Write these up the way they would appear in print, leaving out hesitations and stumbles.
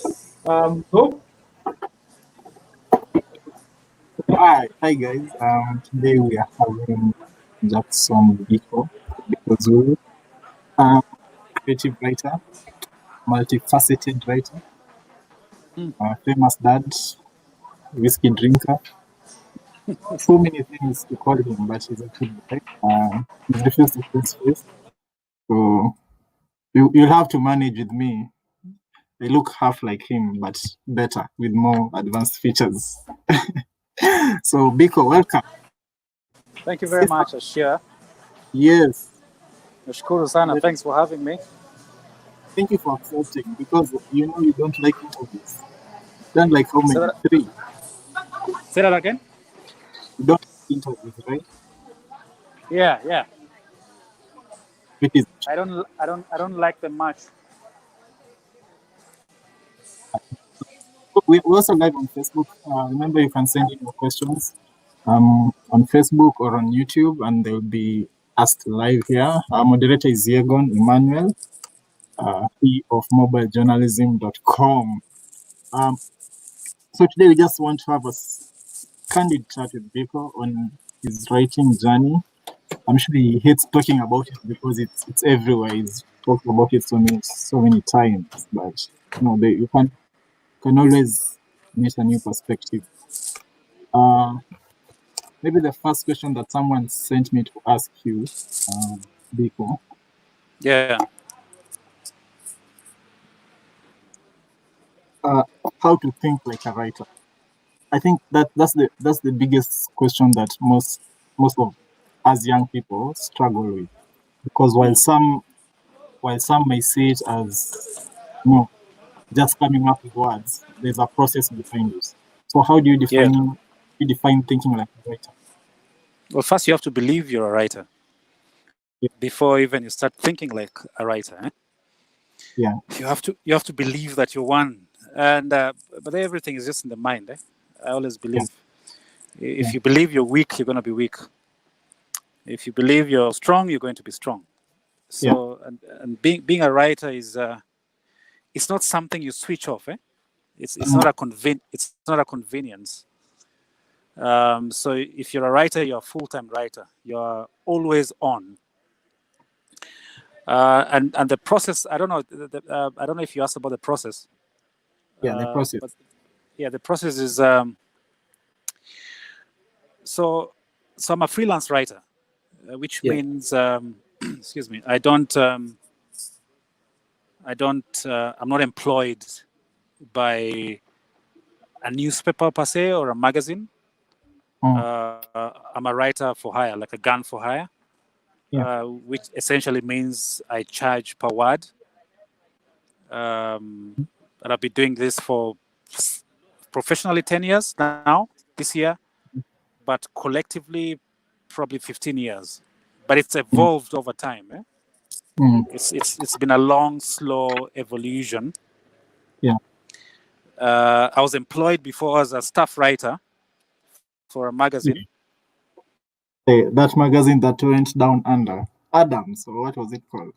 So, hi guys. Today we are having Jackson Biko Zulu, um, creative writer, multifaceted writer, famous dad, whiskey drinker. So many things to call him, but he's actually right. He's refused to put his face, so you'll have to manage with me. I look half like him, but better with more advanced features. So Biko, welcome. Thank you very much, Ashia. Yes. Nashukuru sana. Thanks for having me. Thank you for accepting, because you know you don't like interviews. Done like how many? Three. Say that again. You don't like interviews, right? Yeah. It is. I don't like them much. We also live on Facebook. Remember, you can send in your questions on Facebook or on YouTube, and they will be asked live here. Our moderator is Yegon Emmanuel, he of mobilejournalism.com. So today we just want to have a candid chat with Biko on his writing journey. I'm sure he hates talking about it because it's everywhere. He's talked about it so many times, but you can always meet a new perspective. Maybe the first question that someone sent me to ask you, Biko. Yeah. How to think like a writer. I think that's the biggest question that most of us young people struggle with, because while some may see it as just coming up with words, there's a process behind it. So how do you define thinking like a writer? Well, first you have to believe you're a writer before even you start thinking like a writer. Yeah. You have to believe that you're one, and but everything is just in the mind. I always believe. If you believe you're weak, you're going to be weak. If you believe you're strong, you're going to be strong. So and being a writer is it's not something you switch off. It's not a convenience. So if you're a writer, you're a full-time writer. You're always on. And the process, I don't know. I don't know if you asked about the process. The process. But the process is. So I'm a freelance writer, which means, excuse me, I'm not employed by a newspaper per se or a magazine. I'm a writer for hire, like a gun for hire, which essentially means I charge per word. And I've been doing this for professionally 10 years now, this year, but collectively probably 15 years. But it's evolved over time. It's been a long, slow evolution. I was employed before as a staff writer for a magazine. That magazine that went down under Adams, or what was it called?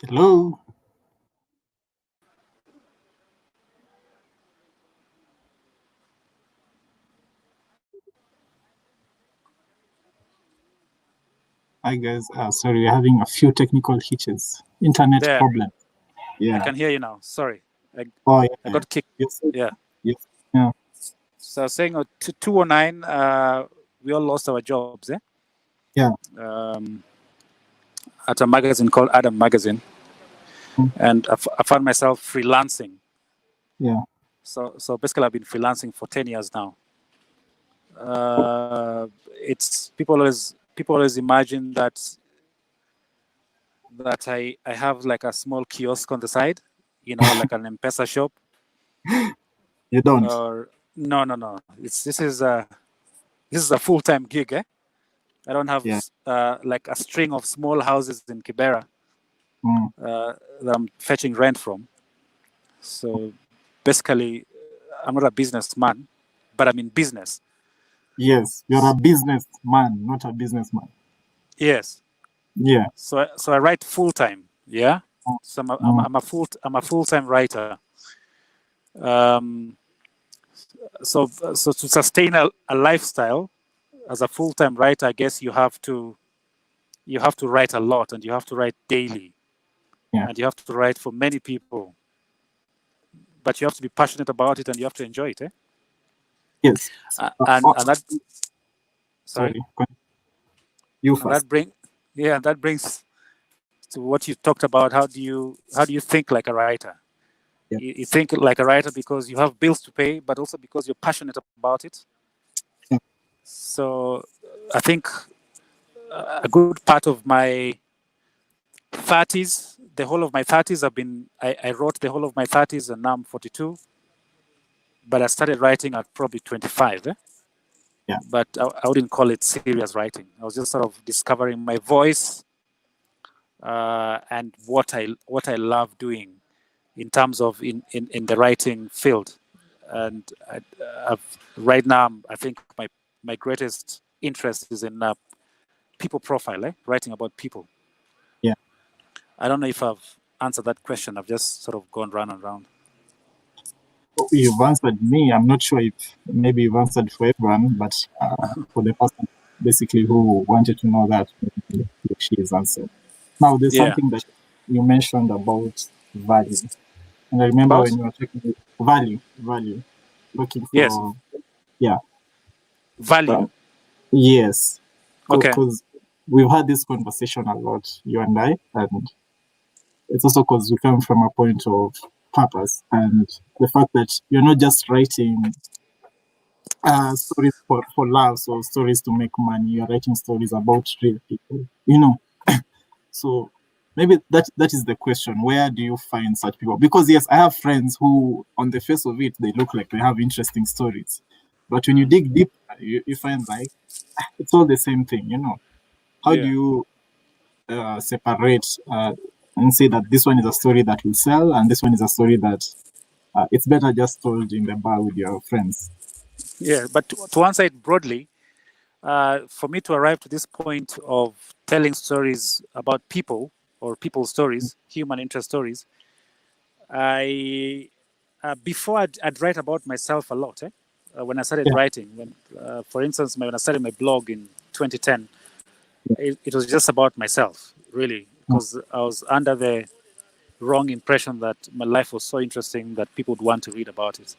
Hello. Hi guys, sorry, we're having a few technical hitches. Internet problem. I can hear you now. Sorry. I got kicked. Yes. Yeah. Yeah. So I was saying 2009, we all lost our jobs. Yeah. At a magazine called Adam Magazine. And I found myself freelancing. Yeah. So basically I've been freelancing for 10 years now. It's people always imagine that I have like a small kiosk on the side, like an M-Pesa shop. You don't? No. This is a full-time gig. I don't have like a string of small houses in Kibera that I'm fetching rent from. So basically, I'm not a businessman, but I'm in business. Yes, you're a businessman, not a businessman. Yes. Yeah. So I write full time. Yeah. Mm. So Mm. I'm a full time writer. Um, so to sustain a lifestyle as a full time writer, I guess you have to write a lot, and you have to write daily, Yeah. and you have to write for many people. But you have to be passionate about it, and you have to enjoy it. Yes. And that Sorry. sorry, You and first. that brings to what you talked about. How do you think like a writer? Yeah. You think like a writer because you have bills to pay, but also because you're passionate about it. Yeah. So I think a good part of my 30s, the whole of my 30s, I wrote the whole of my 30s, and now I'm 42. But I started writing at probably 25. Yeah. But I wouldn't call it serious writing. I was just sort of discovering my voice and what I love doing in terms of in the writing field. And right now, I think my greatest interest is in people profile, writing about people. Yeah. I don't know if I've answered that question. I've just sort of gone round and round. You've answered me. I'm not sure if maybe you've answered for everyone, but for the person basically who wanted to know that, she is answered. Now, there's Yeah. something that you mentioned about value. And I remember About? when you were talking about value, looking Yes. for, yeah. Value. Yes. Okay. Because we've had this conversation a lot, you and I, and it's also because we come from a point of purpose and the fact that you're not just writing stories for laughs or stories to make money. You're writing stories about real people, So maybe that is the question. Where do you find such people? Because yes, I have friends who, on the face of it, they look like they have interesting stories. But when you dig deep, you find like it's all the same thing, How do Yeah. you separate and say that this one is a story that will sell and this one is a story that it's better just told in the bar with your friends? Yeah. But to answer it broadly, for me to arrive to this point of telling stories about people or people's stories, human interest stories, I before I'd write about myself a lot. When I started Yeah. writing, for instance, when I started my blog in 2010, it was just about myself, really, because I was under the wrong impression that my life was so interesting that people would want to read about it.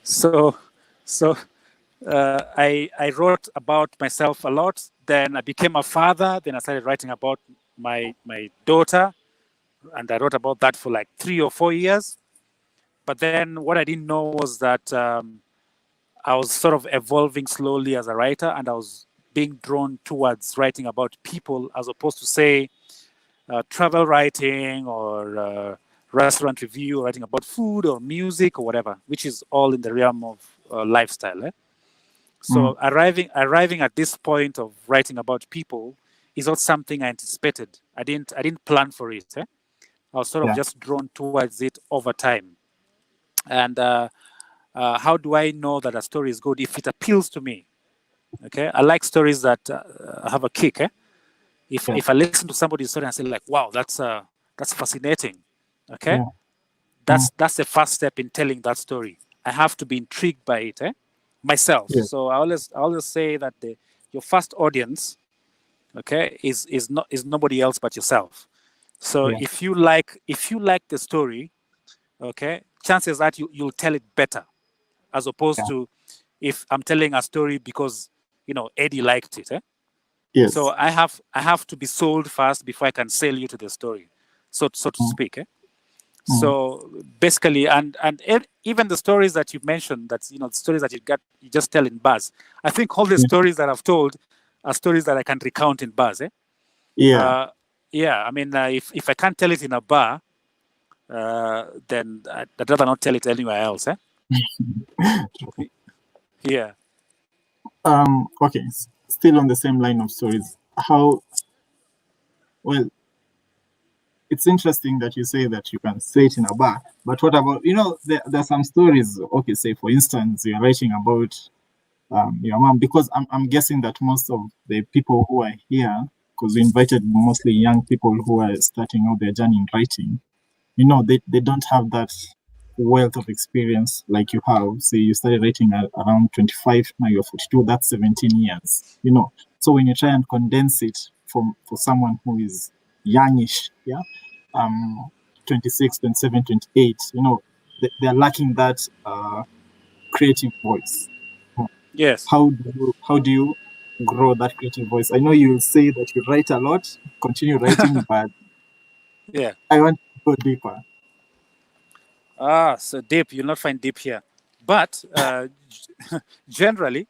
So, so I wrote about myself a lot. Then I became a father. Then I started writing about my daughter, and I wrote about that for like 3 or 4 years. But then what I didn't know was that I was sort of evolving slowly as a writer, and I was being drawn towards writing about people as opposed to, say, travel writing or restaurant review, or writing about food or music or whatever, which is all in the realm of lifestyle. So arriving at this point of writing about people is not something I anticipated. I didn't plan for it. I was sort of Yeah. just drawn towards it over time. And how do I know that a story is good? If it appeals to me. Okay, I like stories that have a kick. If I listen to somebody's story and say like, wow, that's fascinating. Okay, Yeah. that's the first step in telling that story. I have to be intrigued by it myself. Yeah. So I always say that your first audience, okay, is nobody else but yourself. So Yeah. if you like the story, okay, chances that you'll tell it better, as opposed Yeah. to if I'm telling a story because Eddie liked it. So Yes. I have to be sold first before I can sell you to the story, so to speak. So basically, and even the stories that you mentioned, that's the stories that you just tell in bars. I think all the stories that I've told are stories that I can recount in bars. Yeah. Yeah. I mean, if I can't tell it in a bar, then I'd rather not tell it anywhere else. Yeah. Okay. Still on the same line of stories. How? Well, it's interesting that you say that you can say it in a bar, but what about, there are some stories. Okay, say for instance, you're writing about your mom, because I'm guessing that most of the people who are here, because we invited mostly young people who are starting out their journey in writing, they don't have that wealth of experience like you have. Say you started writing at around 25, now you're 42, that's 17 years, So when you try and condense it for someone who is youngish, 26, 27, 28, they're lacking that creative voice. Yes. How do you grow that creative voice? I know you say that you write a lot, continue writing, but Yeah. I want to go deeper. So deep, you'll not find deep here. But generally,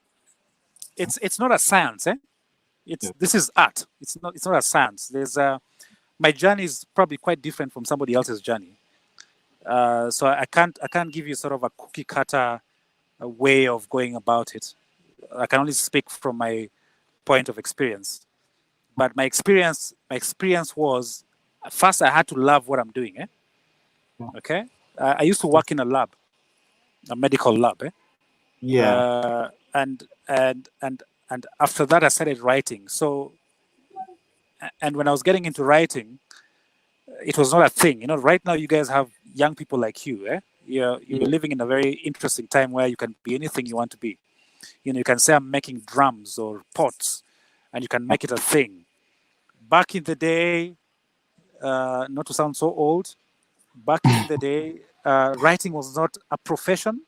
it's not a science, eh? This is art. It's not a science. My journey is probably quite different from somebody else's journey. So I can't give you sort of a cookie cutter way of going about it. I can only speak from my point of experience. But my experience was, first I had to love what I'm doing. Okay, I used to work in a lab, a medical lab. And after that I started writing. So, and when I was getting into writing, it was not a thing. Right now you guys have young people like you. You're living in a very interesting time where you can be anything you want to be. You can say I'm making drums or pots, and you can make it a thing. Back in the day, not to sound so old, back in the day, writing was not a profession.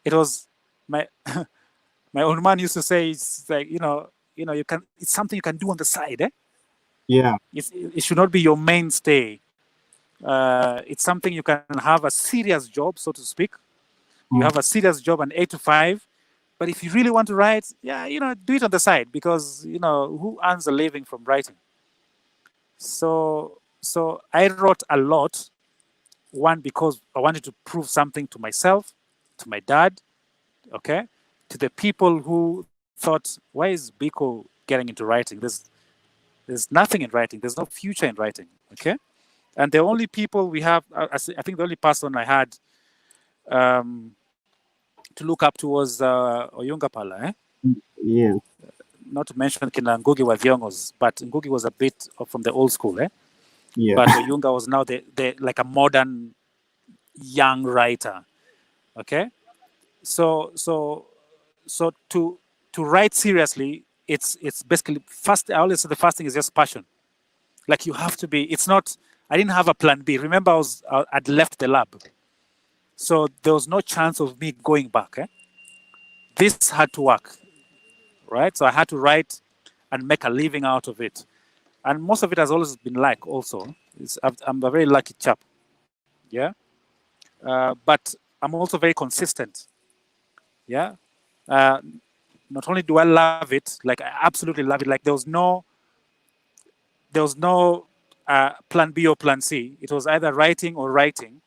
It was my my old man used to say, it's like, it's something you can do on the side. It should not be your mainstay. It's something you can have a serious job, so to speak. You have a serious job, an 8 to 5. But if you really want to write, do it on the side, because who earns a living from writing? So I wrote a lot. One, because I wanted to prove something to myself, to my dad, okay, to the people who thought, why is Biko getting into writing? There's nothing in writing. There's no future in writing, okay? And the only people we have, I think the only person I had to look up to was Oyunga Pala. Yeah. Not to mention Kina Ngugi wa Thiong'os, but Ngugi was a bit from the old school. Yeah. But Oyunga was now the like a modern young writer. Okay, so to write seriously, it's basically first. I always say the first thing is just passion. Like, you have to be. It's not. I didn't have a plan B. Remember, I'd left the lab, so there was no chance of me going back. This had to work, right? So I had to write and make a living out of it, and most of it has always been luck. Also, I'm a very lucky chap. Yeah. But I'm also very consistent. Yeah. Not only do I love it, like I absolutely love it. Like there was no plan B or plan C. It was either writing or writing,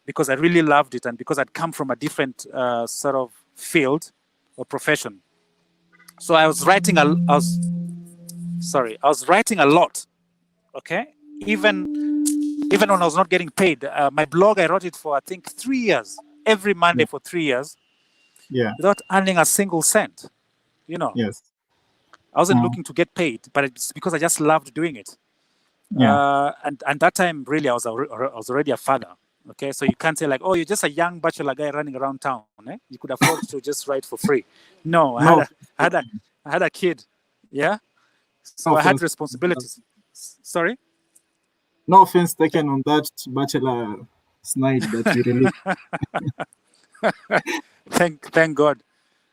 because I really loved it, and because I'd come from a different sort of field or profession. So I was writing I was writing a lot. Okay. Even when I was not getting paid. My blog, I wrote it for, I think, 3 years, every Monday for 3 years, without earning a single cent. Yes. I wasn't looking to get paid, but it's because I just loved doing it. And that time, really, I was already a father. Okay, so you can't say like, oh, you're just a young bachelor guy running around town. You could afford to just write for free. No, I had a kid. Yeah, so I had responsibilities. Sorry. No offense taken on that bachelor snide that you released. Thank God.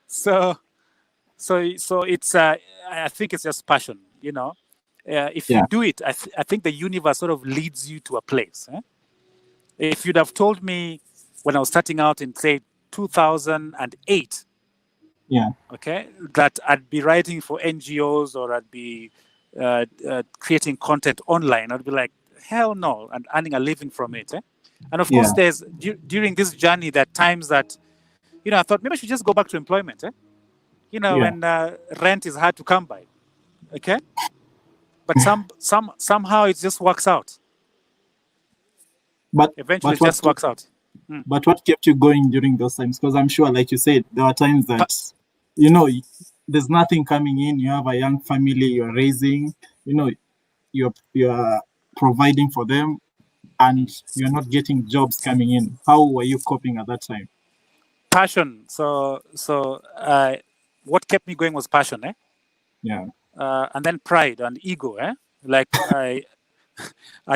So it's I think it's just passion. If you do it, I think the universe sort of leads you to a place. If you'd have told me when I was starting out in, say, 2008, okay, that I'd be writing for NGOs or I'd be creating content online, I'd be like, hell no, and earning a living from it. And of course, there's during this journey, there are times that, I thought maybe I should just go back to employment. When rent is hard to come by. Okay, but somehow it just works out. But Eventually, it what just works out. but what kept you going during those times? Because I'm sure, like you said, there are times that there's nothing coming in. You have a young family you're raising. You're providing for them, and you're not getting jobs coming in. How were you coping at that time? Passion. So what kept me going was passion, eh? Yeah. And then pride and ego, eh? Like I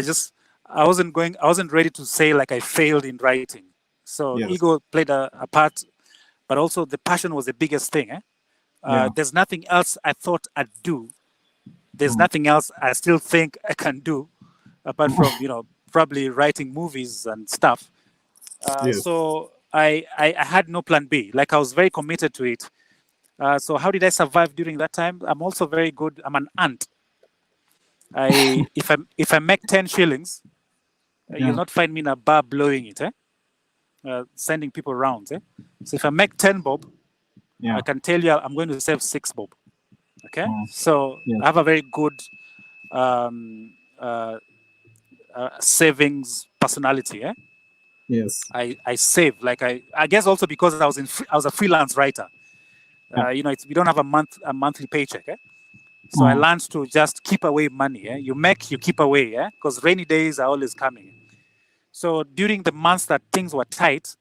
just I wasn't ready to say like I failed in writing. So Yes. ego played a part, but also the passion was the biggest thing, eh? Yeah. There's nothing else I thought I'd do. There's nothing else I still think I can do, apart from probably writing movies and stuff. Yes. So I had no plan B. Like I was very committed to it. So how did I survive during that time? I'm also very good. I'm an ant. If I make 10 shillings, you'll not find me in a bar blowing it, sending people rounds. So if I make 10 bob, I can tell you I'm going to save 6 bob. Okay, so I have a very good savings personality. Yes. I save, like I guess also because I was a freelance writer. We don't have a monthly paycheck. So I learned to just keep away money. You keep away. Because rainy days are always coming. So during the months that things were tight,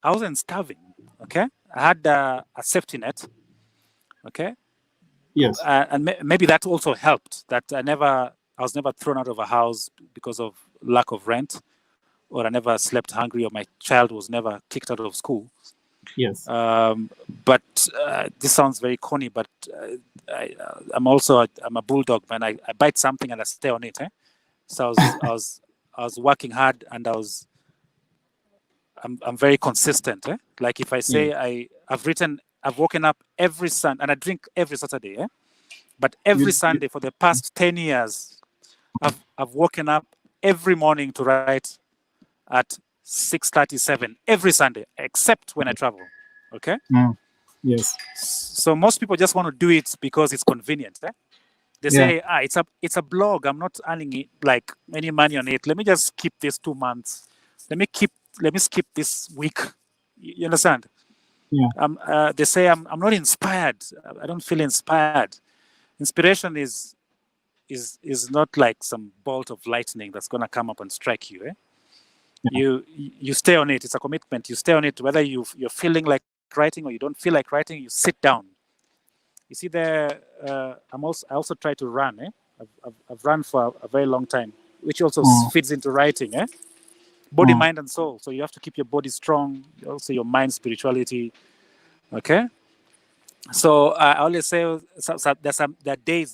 I wasn't starving. Okay, I had a safety net. Okay. Yes. And maybe that also helped. That I was never thrown out of a house because of lack of rent, or I never slept hungry, or my child was never kicked out of school. Yes. But this sounds very corny, but I'm a bulldog, man. I bite something and I stay on it. So I was working hard, and I'm very consistent. Like if I say I've woken up every Sunday, and I drink every Saturday. But every Sunday for the past 10 years, I've woken up every morning to write at 6:37 every Sunday, except when I travel. Okay. Yes. So most people just want to do it because it's convenient. They say, it's a blog. I'm not earning like any money on it. Let me just keep this 2 months. Let me skip this week. You understand? Yeah. They say I'm not inspired. I don't feel inspired. Inspiration is not like some bolt of lightning that's gonna come up and strike you. You stay on it. It's a commitment. You stay on it, whether you're feeling like writing or you don't feel like writing. You sit down. You see, I also try to run. I've run for a very long time, which also feeds into writing. Body, mind, and soul. So you have to keep your body strong. Also, your mind, spirituality. Okay. So I always say there are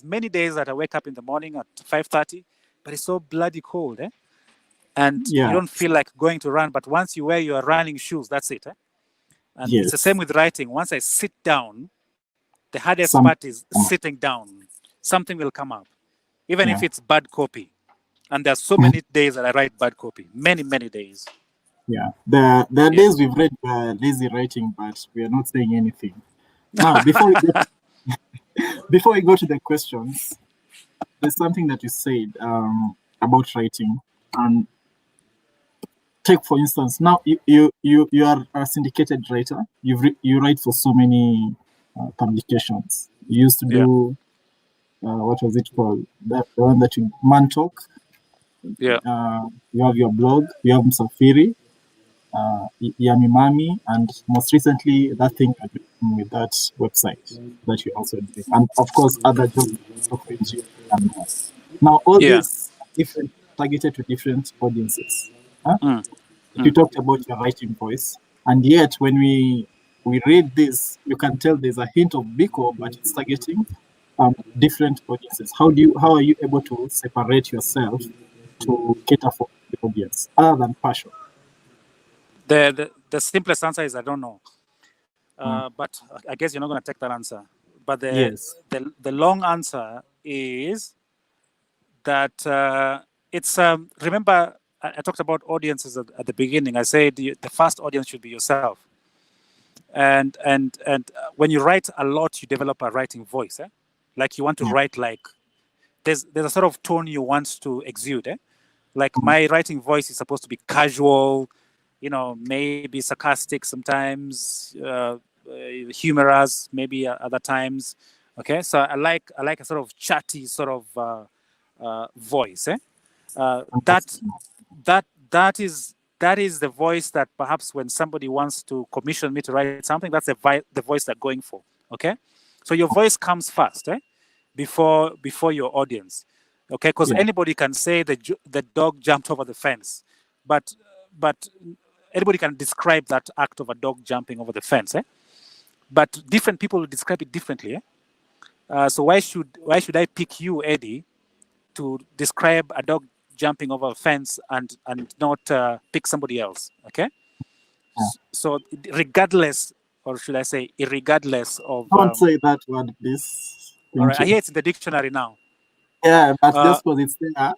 many days that I wake up in the morning at 5:30, but it's so bloody cold. And you don't feel like going to run, but once you wear your running shoes, that's it. And it's the same with writing. Once I sit down, the hardest part is sitting down. Something will come up, even if it's bad copy. And there's so many days that I write bad copy. Many, many days. Yeah. There are days we've read lazy writing, but we are not saying anything. Now, before we go to the questions, there's something that you said about writing, and take for instance, now you are a syndicated writer. You write for so many publications. You used to do what was it called? The one that you Man Talk. Yeah. You have your blog. You have Msafiri, Yami Mami, and most recently that thing you're doing with that website that you also do, and of course other jobs. Now all these different, targeted to different audiences. You talked about your writing voice, and yet when we read this, you can tell there's a hint of Biko, but it's targeting different audiences. How are you able to separate yourself to cater for the audience other than passion? The simplest answer is I don't know. But I guess you're not going to take that answer. But the long answer is that it's remember I talked about audiences at the beginning. I said the first audience should be yourself. And when you write a lot, you develop a writing voice. Like you want to write like there's a sort of tone you want to exude. Like my writing voice is supposed to be casual, maybe sarcastic sometimes, humorous maybe other times. Okay, so I like a sort of chatty sort of voice. That Interesting. that that is the voice that perhaps when somebody wants to commission me to write something, that's the voice they're going for. Okay, so your voice comes first, before your audience. Okay, because Yeah. anybody can say the dog jumped over the fence, but anybody can describe that act of a dog jumping over the fence. But different people will describe it differently. So why should I pick you, Eddie, to describe a dog jumping over a fence and not pick somebody else? Okay. Yeah. So regardless, or should I say, irregardless of. Don't say that word, please. All right, Thank I you. hear it's in the dictionary now. Yeah, but Uh, just because it's there.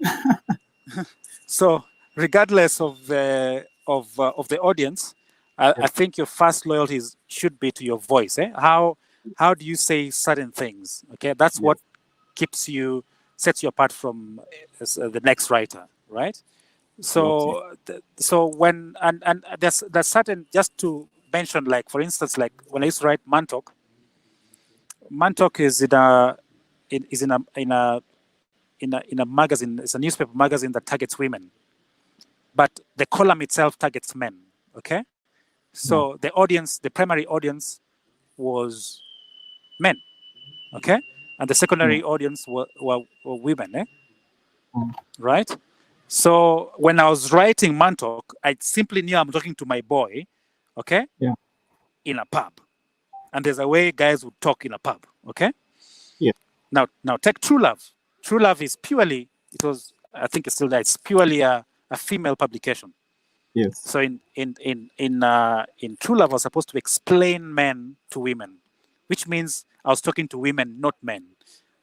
so regardless of the audience, I Yeah. think your first loyalty should be to your voice. How do you say certain things? Okay, that's what Yes. sets you apart from the next writer, right? Absolutely. So when and there's certain, just to mention, like for instance, like when I used to write Mantok is in a magazine. It's a newspaper magazine that targets women, but the column itself targets men. Okay, Yeah. so the primary audience was men. Okay, and the Yeah. secondary audience were women. Mm. Right? So when I was writing Mantok, I simply knew I'm talking to my boy, okay, Yeah. in a pub. And there's a way guys would talk in a pub, okay? Yeah. Now take True Love. True Love is purely, I think it's still there, it's purely a female publication. Yes. So in True Love, I was supposed to explain men to women, which means I was talking to women, not men.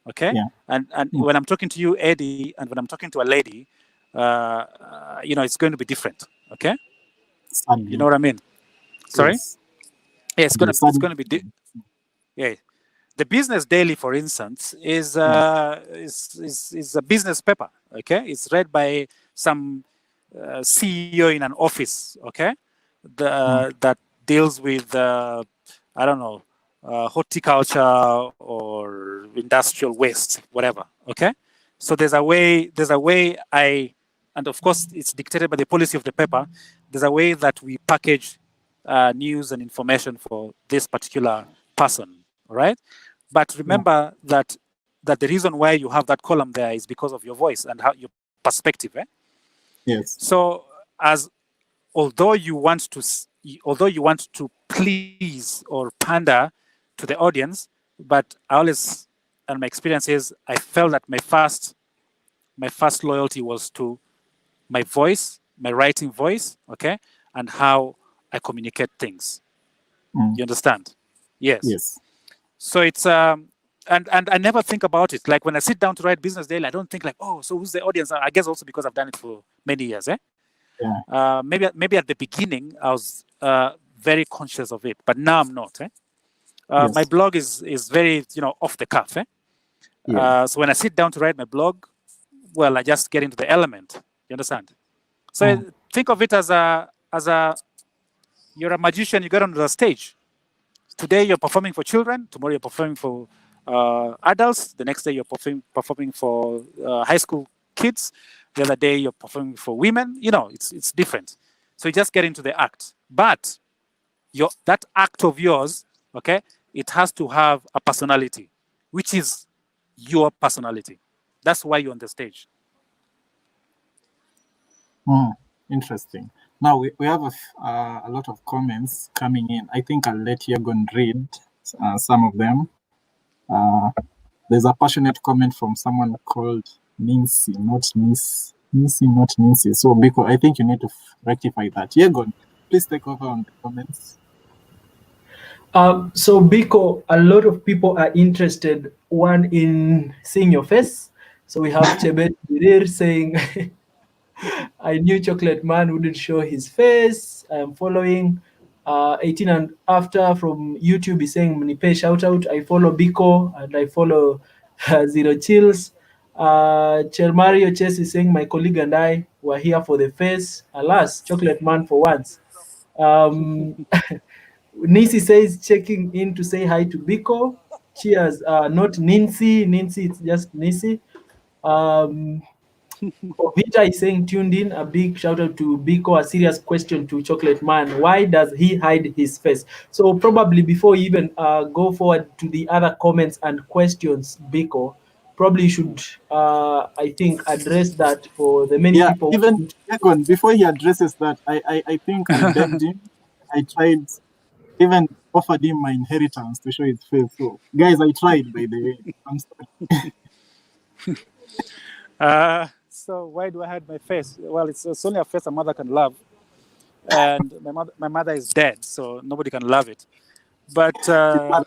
Okay, Yeah. and Mm. when I'm talking to you, Eddie, and when I'm talking to a lady, it's going to be different. Okay, you know Sadly. what I mean? Sorry, Yes. yeah, The it's sadly. gonna be yeah. The Business Daily, for instance, Mm. is a business paper. Okay, it's read by some CEO in an office. Okay, Mm. that deals with I don't know, horticulture or industrial waste, whatever. Okay, so there's a way and of course it's dictated by the policy of the paper. There's a way that we package news and information for this particular person. All right, but Yeah. remember that the reason why you have that column there is because of your voice and how your perspective. Yes. So as although you want to please or pander to the audience, but I always, and my experience is, I felt that my first loyalty was to my voice, my writing voice, okay, and how I communicate things. Mm. You understand? Yes. Yes. So it's and I never think about it. Like when I sit down to write Business Daily, I don't think like, oh, so who's the audience? I guess also because I've done it for many years. Yeah. Maybe at the beginning I was very conscious of it, but now I'm not. My Yes. blog is very off the cuff. Yeah. So when I sit down to write my blog, well, I just get into the element. You understand? So Mm. think of it as you're a magician. You get on the stage. Today you're performing for children. Tomorrow you're performing for adults. The next day you're performing for high school kids. The other day you're performing for women. It's different. So you just get into the act. But that act of yours, okay, it has to have a personality, which is your personality. That's why you're on the stage. Mm. Interesting. Now we have a lot of comments coming in. I think I'll let you go and read some of them. There's a passionate comment from someone called Nincy, not Miss. Nincy, not Nincy. So, Biko, I think you need to rectify that. Yegon, please take over on the comments. So Biko, a lot of people are interested, one, in seeing your face. So we have Chebet Birir saying, I knew Chocolate Man wouldn't show his face. I am following 18 and after from YouTube is saying Mnipe shout out. I follow Biko and I follow Zero Chills. Chelmario Chess is saying, my colleague and I were here for the face. Alas, chocolate man for once. Nisi says, checking in to say hi to Biko. Cheers. Not Nincy. Nincy, it's just Nisi. Vita is saying, tuned in. A big shout out to Biko. A serious question to Chocolate Man. Why does he hide his face? So, probably before you even go forward to the other comments and questions, Biko, probably you should, I think, address that for the many Yeah, people. even Egon, before he addresses that, I think I begged him. I tried, even offered him my inheritance to show his face. So, guys, I tried, by the way. I'm sorry. So why do I hide my face? Well, it's only a face a mother can love, and my mother is dead, so nobody can love it. But I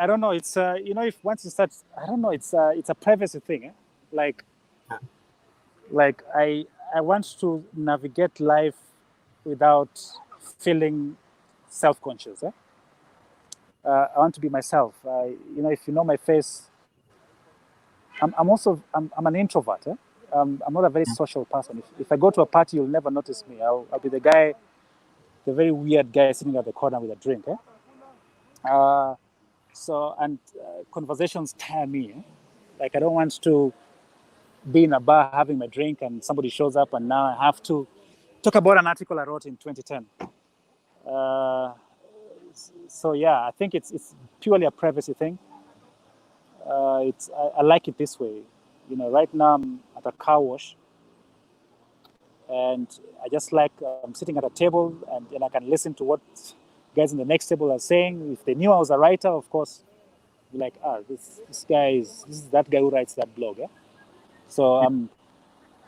don't know. It's if once you start, I don't know. It's a privacy thing. Like I want to navigate life without feeling self-conscious. I want to be myself. If you know my face, I'm an introvert. I'm not a very social person. If I go to a party, you'll never notice me. I'll be the guy, the very weird guy sitting at the corner with a drink. Conversations tire me. Like, I don't want to be in a bar having my drink and somebody shows up and now I have to talk about an article I wrote in 2010. So yeah, I think it's purely a privacy thing. I like it this way. Right now I'm at a car wash, and I just like I'm sitting at a table, and I can listen to what guys in the next table are saying. If they knew I was a writer, of course, be like, this is that guy who writes that blog. So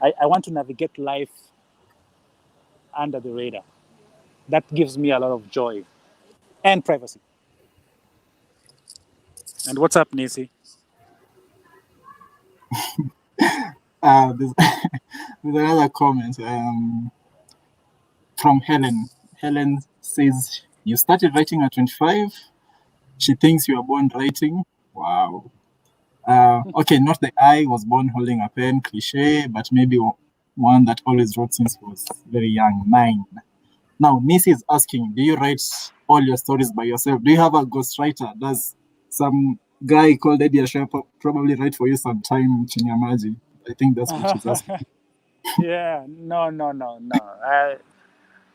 I want to navigate life under the radar. That gives me a lot of joy and privacy. And what's up, Nisi? There's another comment from Helen. Helen says, you started writing at 25. She thinks you are born writing. Wow. Okay, not the I was born holding a pen, cliche, but maybe one that always wrote since was very young, 9. Now, Nisi is asking, do you write all your stories by yourself? Do you have a ghostwriter? Does some guy called Eddie Asher probably write for you sometime, Chinyamaji? I think that's what she's asking. Yeah, no. I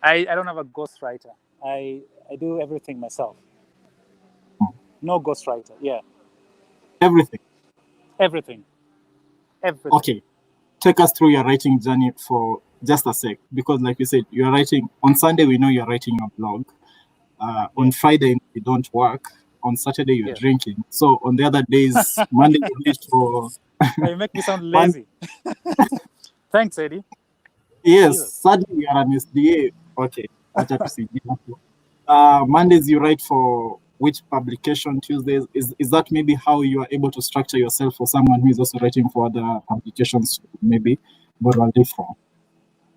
don't have a ghostwriter. I do everything myself. No ghostwriter. Yeah. Everything. Everything. Okay. Take us through your writing journey for just a sec, because like you said, you're writing on Sunday. We know you're writing a blog. On Friday you don't work. On Saturday you're drinking. So on the other days, Monday you read for. You make me sound lazy. Thanks, Eddie. Yes, Saturday you're an SDA. Okay, Mondays you write for which publication? Tuesdays is that maybe how you are able to structure yourself for someone who is also writing for other publications, maybe borrow from?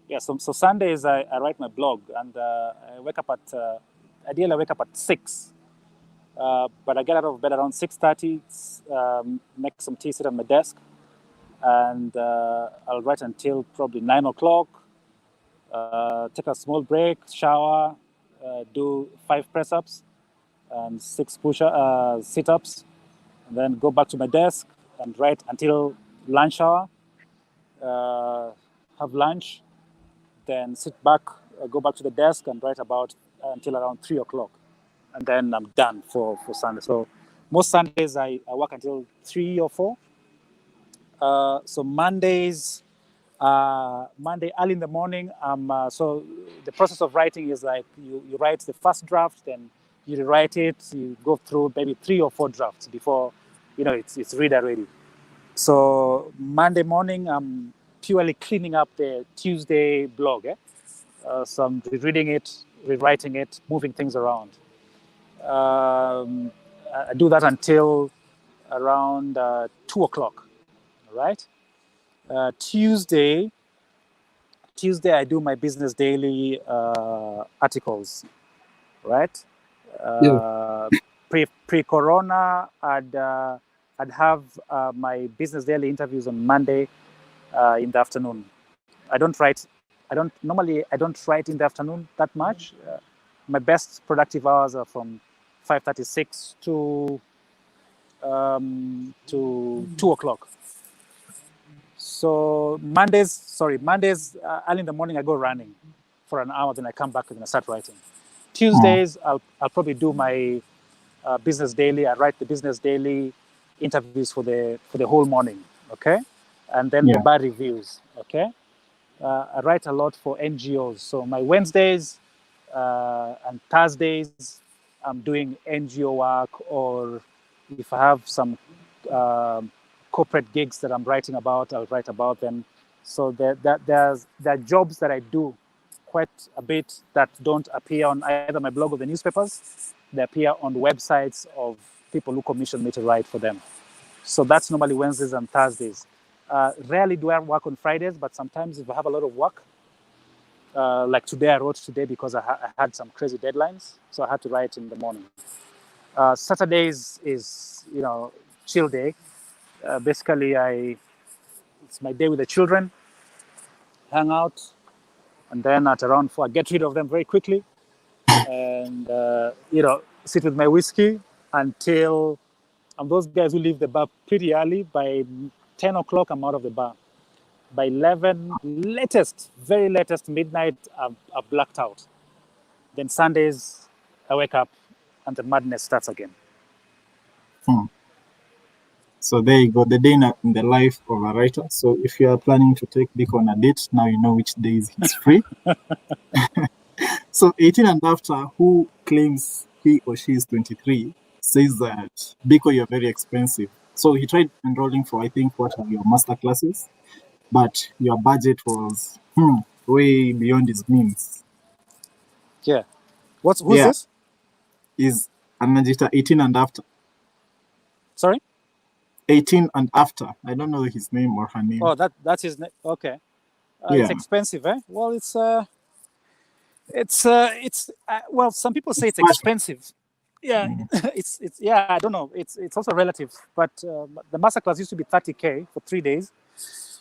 Yeah, so Sundays I write my blog, and I wake up at ideally I wake up at 6, but I get out of bed around 6:30. Make some tea, sit at my desk, and I'll write until probably 9 o'clock. Take a small break, shower, do 5 press-ups and 6 sit-ups, and then go back to my desk and write until lunch hour. Have lunch, then sit back, go back to the desk and write about until around 3 o'clock, and then I'm done for Sunday. So most Sundays I work until 3 or 4. So Monday early in the morning, so the process of writing is like you write the first draft, then you rewrite it, you go through maybe 3 or 4 drafts before it's reader ready. So Monday morning I'm purely cleaning up the Tuesday blog. So I'm rereading it, rewriting it, moving things around. I do that until around 2 o'clock. All right. Tuesday I do my business daily articles, right? Pre-corona, I'd I'd have my business daily interviews on Monday in the afternoon. I don't write in the afternoon that much. My best productive hours are from 5:36 to 2 o'clock. So Mondays early in the morning I go running for an hour, then I come back and I start writing. Tuesdays I'll probably do my business daily. I write the business daily interviews for the whole morning, okay, and then the bar reviews, okay. I write a lot for NGOs. So my Wednesdays and Thursdays, I'm doing NGO work, or if I have some corporate gigs that I'm writing about, I'll write about them. So there are jobs that I do quite a bit that don't appear on either my blog or the newspapers. They appear on websites of people who commission me to write for them. So that's normally Wednesdays and Thursdays. Rarely do I work on Fridays, but sometimes if I have a lot of work, like today I wrote today because I had some crazy deadlines, so I had to write in the morning. Saturdays is, chill day. Basically, it's my day with the children, hang out, and then at around 4, I get rid of them very quickly, and sit with my whiskey until I'm those guys who leave the bar pretty early. By 10 o'clock, I'm out of the bar. By 11, very latest, midnight, I've blacked out. Then Sundays, I wake up and the madness starts again. So there you go, the day in the life of a writer. So if you are planning to take Biko on a date, now you know which days he's free. So 18 and after, who claims he or she is 23, says that, Biko, you're very expensive. So he tried enrolling for, I think, what are your master classes, but your budget was way beyond his means. Yeah. Who's this? Is Anajita 18 and after. Sorry? 18 and after. I don't know his name or her name. Oh, that's his name. Okay. It's expensive, eh? Well, well, some people say it's expensive. Yeah, I don't know. It's also relative. But the masterclass used to be 30K for 3 days.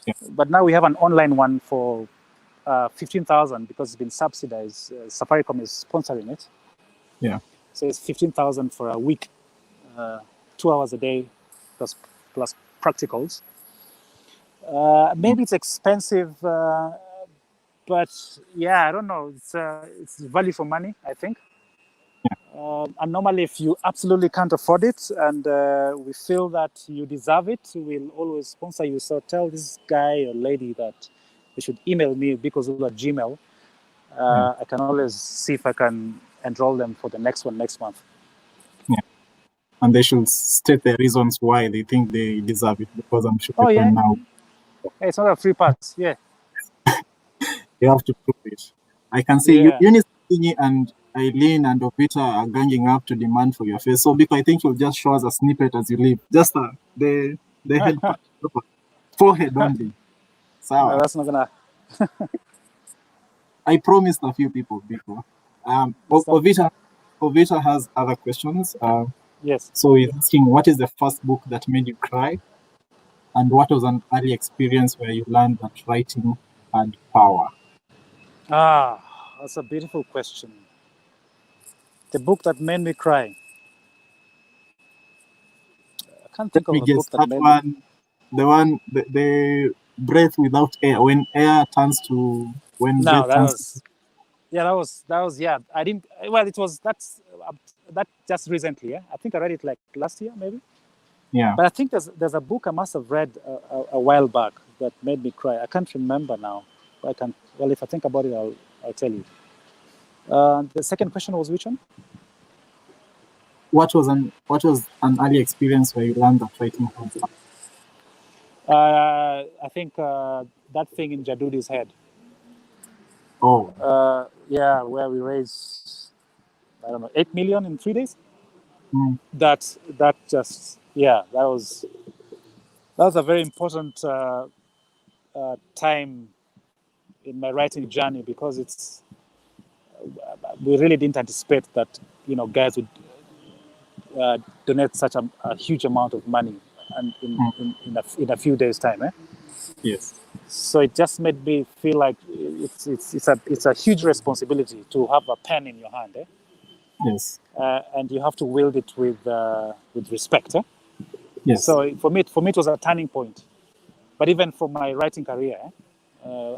Yeah. But now we have an online one for 15,000 because it's been subsidized. Safaricom is sponsoring it. Yeah. So it's 15,000 for a week, 2 hours a day, plus practicals. Maybe it's expensive, but yeah, I don't know. It's value for money, I think. And normally, if you absolutely can't afford it, and we feel that you deserve it, we'll always sponsor you. So tell this guy or lady that they should email me Bikozulu at Gmail. I can always see if I can enroll them for the next one next month. Yeah, and they should state the reasons why they think they deserve it, because I'm sure now. It's not a free pass. Yeah. You have to prove it. I can see Eunice and Eileen and Opita are ganging up to demand for your face. So, Biko, I think you'll just show us a snippet as you leave. Just the head part, forehead only. No, that's not gonna. I promised a few people before. Ovita has other questions. Yes. So he's asking, what is the first book that made you cry? And what was an early experience where you learned that writing had power? That's a beautiful question. The book that made me cry. I can't think of a book that made me. The breath without air, when air turns to when No, breath turns. That was I didn't. Well, that just recently. Yeah, I think I read it like last year, maybe. Yeah. But I think there's a book I must have read a while back that made me cry. I can't remember now. Well, if I think about it, I'll tell you. The second question was which one? What was an early experience where you learned that writing had power? I think that thing in Jadudi's head. Oh. Where we raised, I don't know, 8 million in 3 days. That was a very important time in my writing journey, because we really didn't anticipate that guys would donate such a huge amount of money and in a few days' time. Yes. So it just made me feel like it's a huge responsibility to have a pen in your hand, Yes. and you have to wield it with respect. Yes. So for me, it was a turning point. But even for my writing career,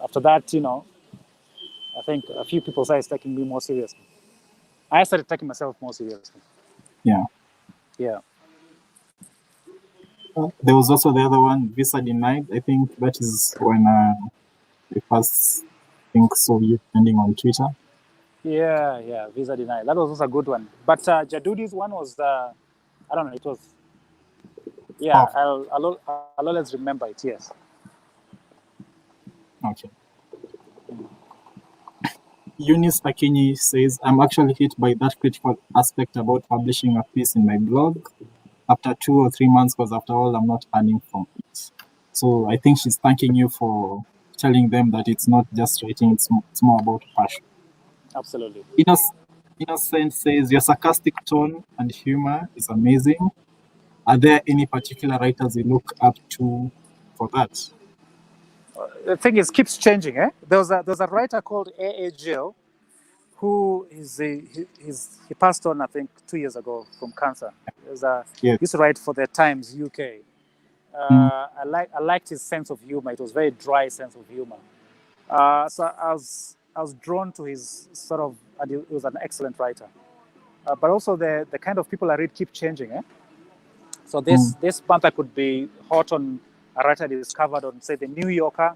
after that, I think a few people started taking me more seriously. I started taking myself more seriously. Yeah. Yeah. There was also the other one, visa denied. I think that is when we first saw you trending on Twitter. Yeah, visa denied. That was also a good one. But Jadudi's one was, I don't know, it was, yeah, Oh. I'll always remember it, yes. Okay. Eunice Akinyi says, I'm actually hit by that critical aspect about publishing a piece in my blog after 2 or 3 months, because after all, I'm not earning from it. So I think she's thanking you for telling them that it's not just writing, it's more about passion. Absolutely. Innocent says, your sarcastic tone and humor is amazing. Are there any particular writers you look up to for that? The thing is, keeps changing. There's a writer called A.A. Gill, who he passed on, I think, 2 years ago from cancer. He used to write for the Times UK. I liked his sense of humor. It was very dry sense of humor. So I was drawn to his sort of, and he was an excellent writer. But also the kind of people I read keep changing. So this month I could be hot on a writer I discovered on, say, the New Yorker,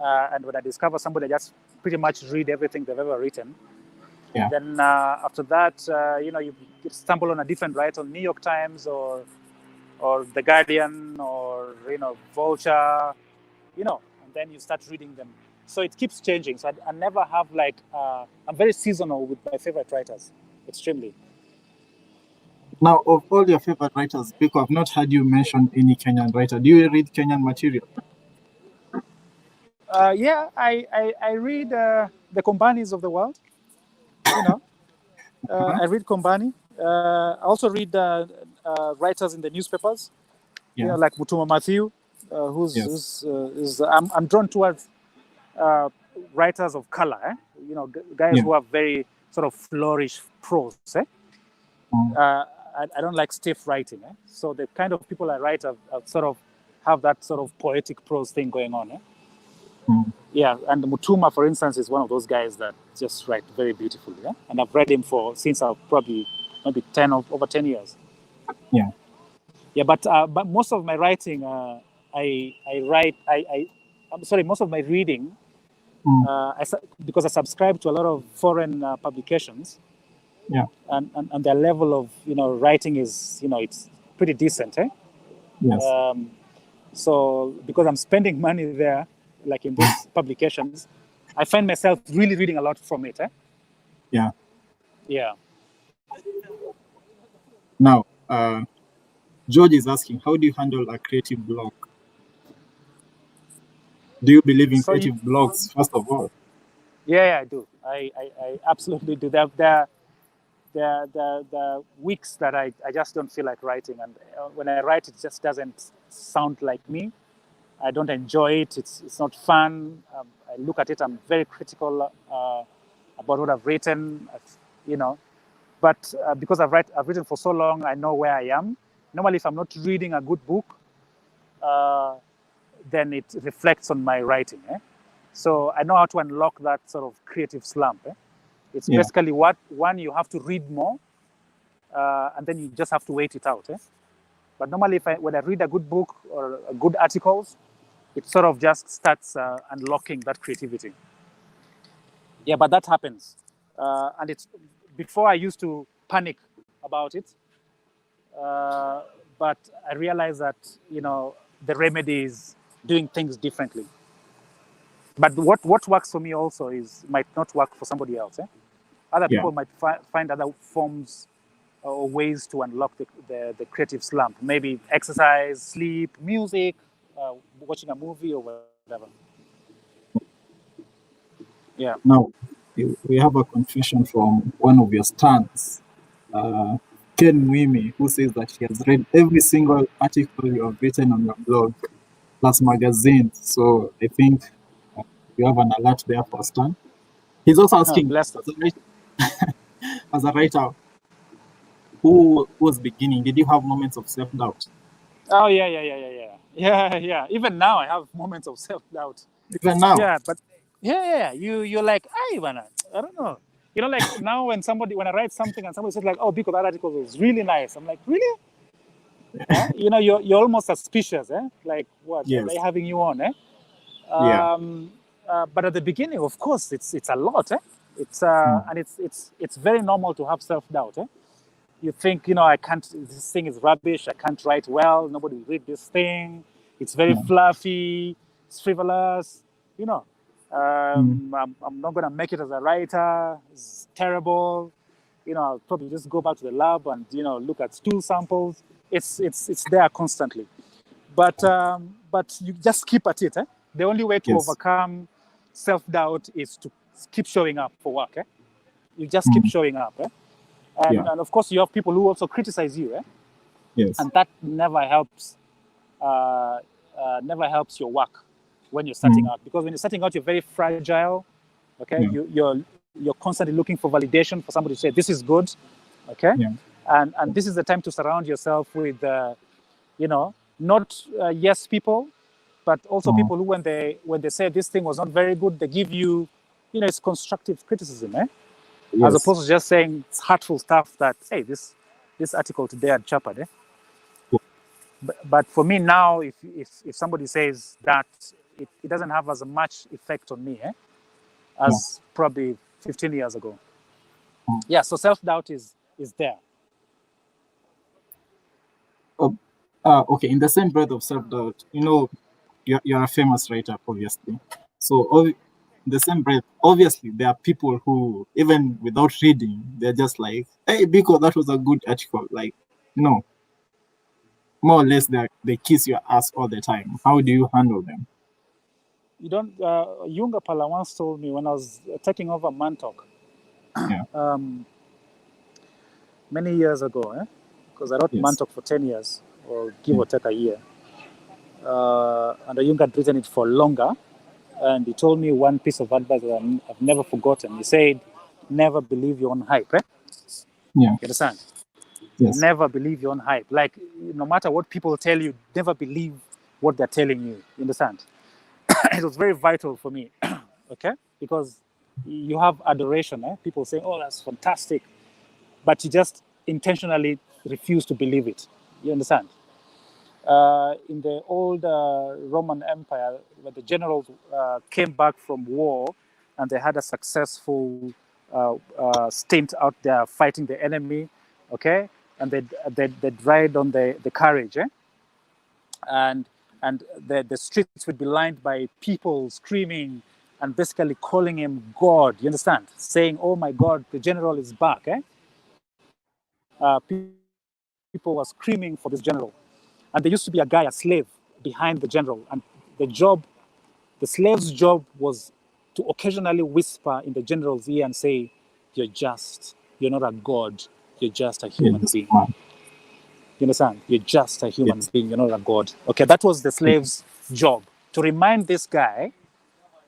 and when I discover somebody, I just pretty much read everything they've ever written. Yeah. Then after that, you stumble on a different writer on New York Times or The Guardian or Vulture, and then you start reading them. So it keeps changing. So I never have I'm very seasonal with my favorite writers, extremely. Now, of all your favorite writers, Biko, I've not heard you mention any Kenyan writer. Do you read Kenyan material? Yeah, I read the Kombanis of the world. I read Kombani. I also read writers in the newspapers. Yeah. Like Mutuma Matthew, I'm drawn towards writers of color. Guys who have very sort of flourish prose. I don't like stiff writing. So the kind of people I write sort of have that sort of poetic prose thing going on. Yeah, and Mutuma, for instance, is one of those guys that just write very beautifully. And I've read him since I've probably maybe over 10 years. Yeah. Yeah, but most of my writing, most of my reading, because I subscribe to a lot of foreign publications. Yeah. And their level of writing is it's pretty decent. Yes. So because I'm spending money there, like in these publications, I find myself really reading a lot from it. Yeah. Yeah. Now, George is asking, how do you handle a creative block? Do you believe in creative blocks, first of all? Yeah, I do. I absolutely do. There are weeks that I just don't feel like writing. And when I write, it just doesn't sound like me. I don't enjoy it. It's not fun. I look at it. I'm very critical about what I've written, But because I've written for so long, I know where I am. Normally, if I'm not reading a good book, then it reflects on my writing. So I know how to unlock that sort of creative slump. It's basically one you have to read more, and then you just have to wait it out. But normally, when I read a good book or good articles, it sort of just starts unlocking that creativity. Yeah, but that happens, and it's before I used to panic about it, but I realized that the remedy is doing things differently. But what works for me also might not work for somebody else. Other people might find other forms or ways to unlock the creative slump. Maybe exercise, sleep, music, watching a movie or whatever. Yeah. Now, we have a confession from one of your stans. Ken Wimi, who says that she has read every single article you have written on your blog, plus magazines. So I think you have an alert there for Stan. He's also asking, Bless us. as a writer who was beginning, did you have moments of self-doubt? Oh yeah. Even now, I have moments of self-doubt. Even now? Yeah, but you're like, I don't know. Like now when I write something and somebody says like, oh, Biko, that article was really nice. I'm like, really? Yeah? You're almost suspicious, eh? Like, what? Yes. Are they having you on, eh? Yeah. But at the beginning, of course, it's a lot, eh? And it's very normal to have self-doubt, eh? You think, I can't, this thing is rubbish, I can't write well, nobody will read this thing, it's very fluffy, it's frivolous, I'm not going to make it as a writer, it's terrible, I'll probably just go back to the lab and, look at stool samples. It's there constantly. But you just keep at it, eh? The only way to overcome self-doubt is to keep showing up for work, eh? You just keep showing up, eh? And of course, you have people who also criticize you, eh? Yes. And that never helps your work when you're starting out. Because when you're starting out, you're very fragile, okay? You're constantly looking for validation for somebody to say, this is good, okay? And this is the time to surround yourself with, not yes people, but also people who, when they say this thing was not very good, they give you, it's constructive criticism, eh? As opposed to just saying hurtful stuff that, hey, this article today had chaptered, eh? But for me now, if somebody says that, it doesn't have as much effect on me, eh? As probably 15 years ago. Yeah, so self-doubt is there. Okay, in the same breath of self-doubt, you're a famous writer, obviously. So in the same breath, obviously, there are people who, even without reading, they're just like, hey, Biko, that was a good article. Like, more or less, they kiss your ass all the time. How do you handle them? You don't. Yunga Pala once told me when I was taking over Mantok, many years ago, because I wrote Mantok for 10 years, or give or take a year. And Yunga had written it for longer. And he told me one piece of advice that I've never forgotten. He said, never believe your own hype. Eh? Yeah. You understand? Yes. Never believe your own hype. Like, no matter what people tell you, never believe what they're telling you. You understand? It was very vital for me. Okay? Because you have adoration. Eh? People say, oh, that's fantastic. But you just intentionally refuse to believe it. You understand? In the old Roman Empire, when the generals came back from war and they had a successful stint out there fighting the enemy, okay, and they'd ride on the carriage, eh? and the streets would be lined by people screaming and basically calling him God. You understand? Saying, "Oh my God, the general is back!" Eh? People were screaming for this general. And there used to be a guy, a slave, behind the general. And the slave's job was to occasionally whisper in the general's ear and say, you're not a god, you're just a human being. You understand? You're just a human being, you're not a god. Okay, that was the slave's job, to remind this guy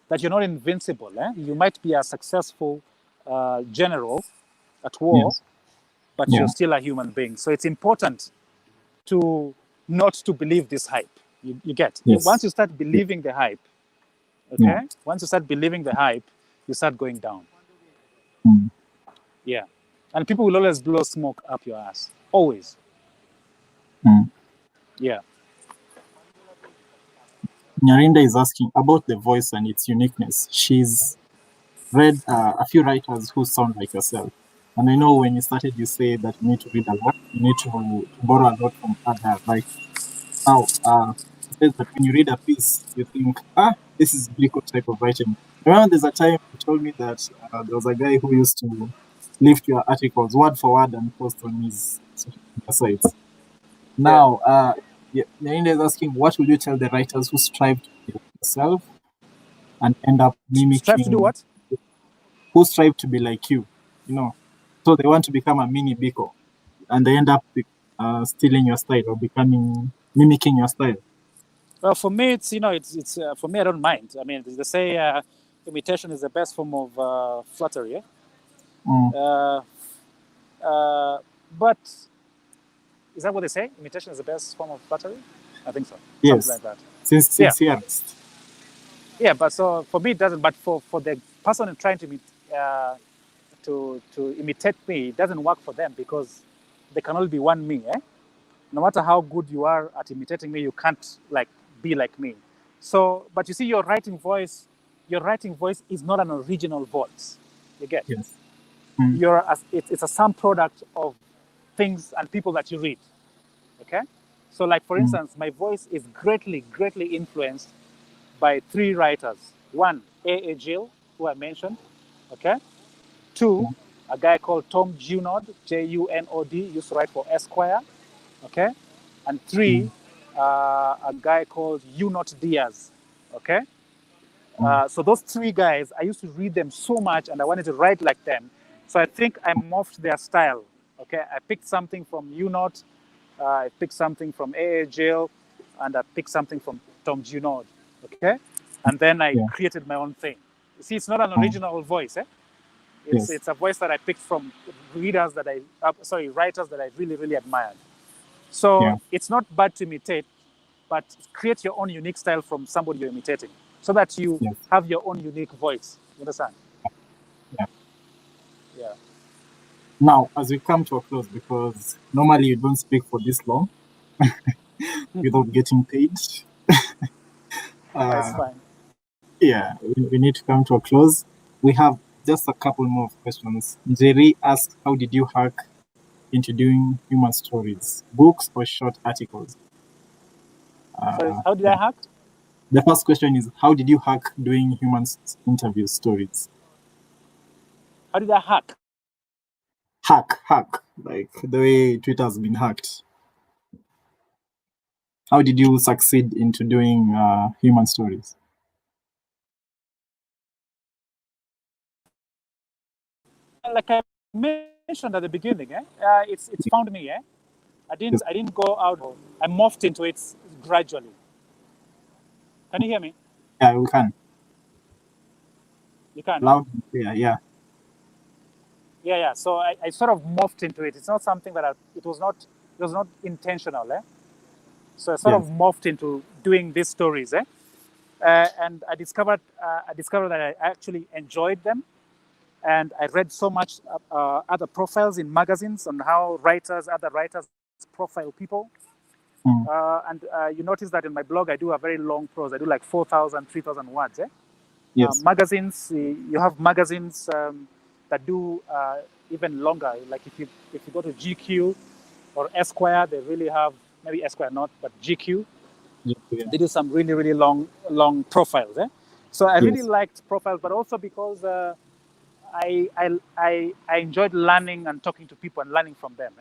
that you're not invincible. Eh? You might be a successful general at war, but you're still a human being. So it's important to not to believe this hype. You get? Once you start believing the hype, okay? Once you start believing the hype, you start going down. Yeah. And people will always blow smoke up your ass. Always. Yeah. Nyarinda is asking about the voice and its uniqueness. She's read a few writers who sound like yourself. And I know when you started, you said that you need to read a lot. You need to borrow a lot from other writers. Now, it says that when you read a piece, you think, this is Biko type of writing. Remember, there's a time you told me that there was a guy who used to lift your articles word for word and post on his social media sites. Now, Nyarinda is asking, what will you tell the writers who strive to be like yourself and end up mimicking? Strive to do what? Who strive to be like you, So they want to become a mini Biko. and they end up stealing your style or mimicking your style? Well, for me, it's for me, I don't mind. I mean, they say imitation is the best form of flattery. Mm. But is that what they say? Imitation is the best form of flattery? I think so. Yes. Something like that. Sincerest. Yeah, but so for me it doesn't. But for the person trying to imitate me, it doesn't work for them because there can only be one me. No matter how good you are at imitating me, you can't be like me. So, but you see, your writing voice is not an original voice. You get? Yes. It's a sum product of things and people that you read. Okay? So, like for instance, my voice is greatly influenced by 3 writers. 1, A. Gill, who I mentioned. Okay? 2, a guy called Tom Junod, Junod, used to write for Esquire. Okay? And 3, a guy called Unot Diaz. Okay? So those 3 guys, I used to read them so much and I wanted to write like them. So I think I morphed their style. Okay? I picked something from Unot, I picked something from A. Gill, and I picked something from Tom Junod. Okay? And then I created my own thing. You see, it's not an original voice. It's a voice that I picked from writers that I really admired. So it's not bad to imitate, but create your own unique style from somebody you're imitating so that you have your own unique voice. You understand? Yeah. Now, as we come to a close, because normally you don't speak for this long without getting paid. That's fine. Yeah, we need to come to a close. We have just a couple more questions. Jerry asks, how did you hack into doing human stories, books or short articles? Sorry, how did I hack? The first question is, how did you hack doing human interview stories? How did I hack? Hack, like the way Twitter has been hacked. How did you succeed into doing human stories? Like I mentioned at the beginning, it's found me. I didn't go out. I morphed into it gradually. Can you hear me? Yeah, we can. You can. Loud and clear, yeah. Yeah. So I sort of morphed into it. It's not something that it was not intentional. So I sort of morphed into doing these stories. And I discovered that I actually enjoyed them. And I read so much other profiles in magazines on how other writers profile people. And you notice that in my blog, I do a very long prose. I do like 4,000, 3,000 words. Yes. Magazines, you have magazines that do even longer. Like if you go to GQ or Esquire, they really have, maybe Esquire not, but GQ. They do some really long profiles. So I really liked profiles, but also because I enjoyed learning and talking to people and learning from them.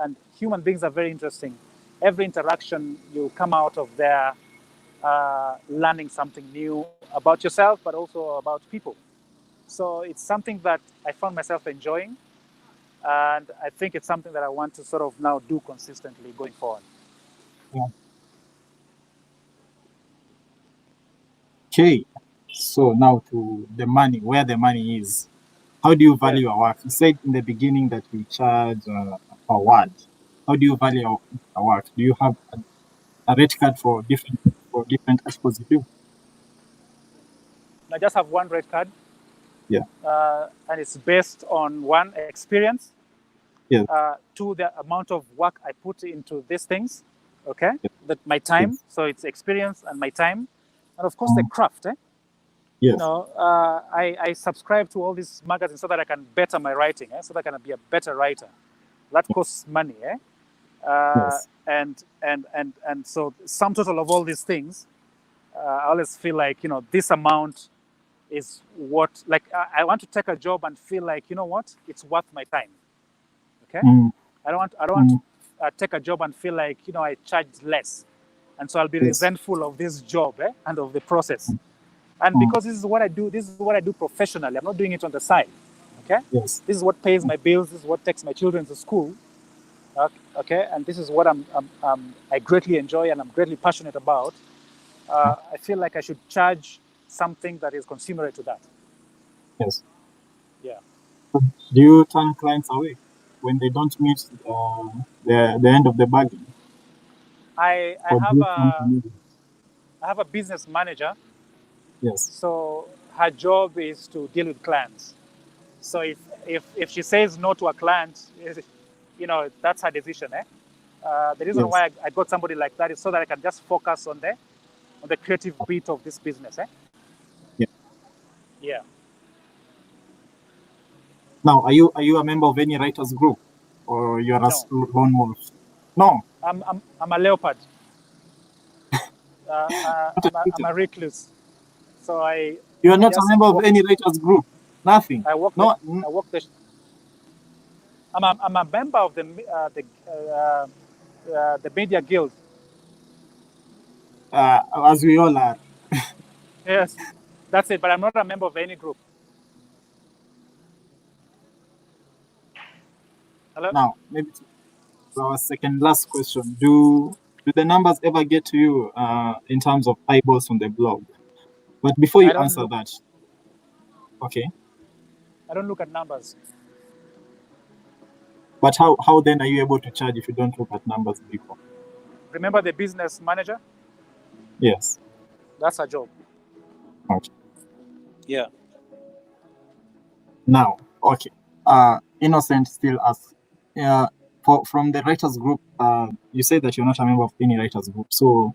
And human beings are very interesting. Every interaction, you come out of there learning something new about yourself, but also about people. So it's something that I found myself enjoying. And I think it's something that I want to sort of now do consistently going forward. Yeah. Okay. So now to the money, where the money is. How do you value your work? You said in the beginning that you charge a word. How do you value your work? Do you have a rate card for different articles you do? I just have one red card. Yeah. And it's based on 1, experience. Yeah. 2, the amount of work I put into these things. Okay. That my time. Yes. So it's experience and my time. And of course the craft. Yes. You know, I subscribe to all these magazines so that I can better my writing, so that I can be a better writer. That costs money, Yes. And so sum total of all these things, I always feel like, you know, this amount is what, like, I want to take a job and feel like, you know what, it's worth my time. Okay. I don't want to take a job and feel like, you know, I charged less, and so I'll be resentful of this job and of the process. And because this is what I do professionally, I'm not doing it on the side. Okay. Yes. This is what pays my bills. This is what takes my children to school. Okay. And this is what I greatly enjoy and I'm greatly passionate about. I feel like I should charge something that is commensurate to that. Yes. Yeah. Do you turn clients away when they don't meet the end of the bargain? I Or do you come to have me? a business manager. Yes. So her job is to deal with clients. So if she says no to a client, that's her decision. The reason Yes. why I got somebody like that is so that I can just focus on the creative bit of this business. Yeah. Yeah. Now, are you a member of any writers group, or you're a No. lone wolf? No. I'm a leopard. I'm a recluse. So You are not a just member of walk, any writers group. Nothing. I walk No. the. I'm a member of the media guild. As we all are. Yes, that's it. But I'm not a member of any group. Hello. Now, maybe to our second last question: Do the numbers ever get to you in terms of eyeballs on the blog? But before you answer that, okay. I don't look at numbers. But how then are you able to charge if you don't look at numbers before? Remember the business manager? Yes. That's her job. Okay. Yeah. Now, okay. Innocent still asks, from the writers group, you say that you're not a member of any writers group. So,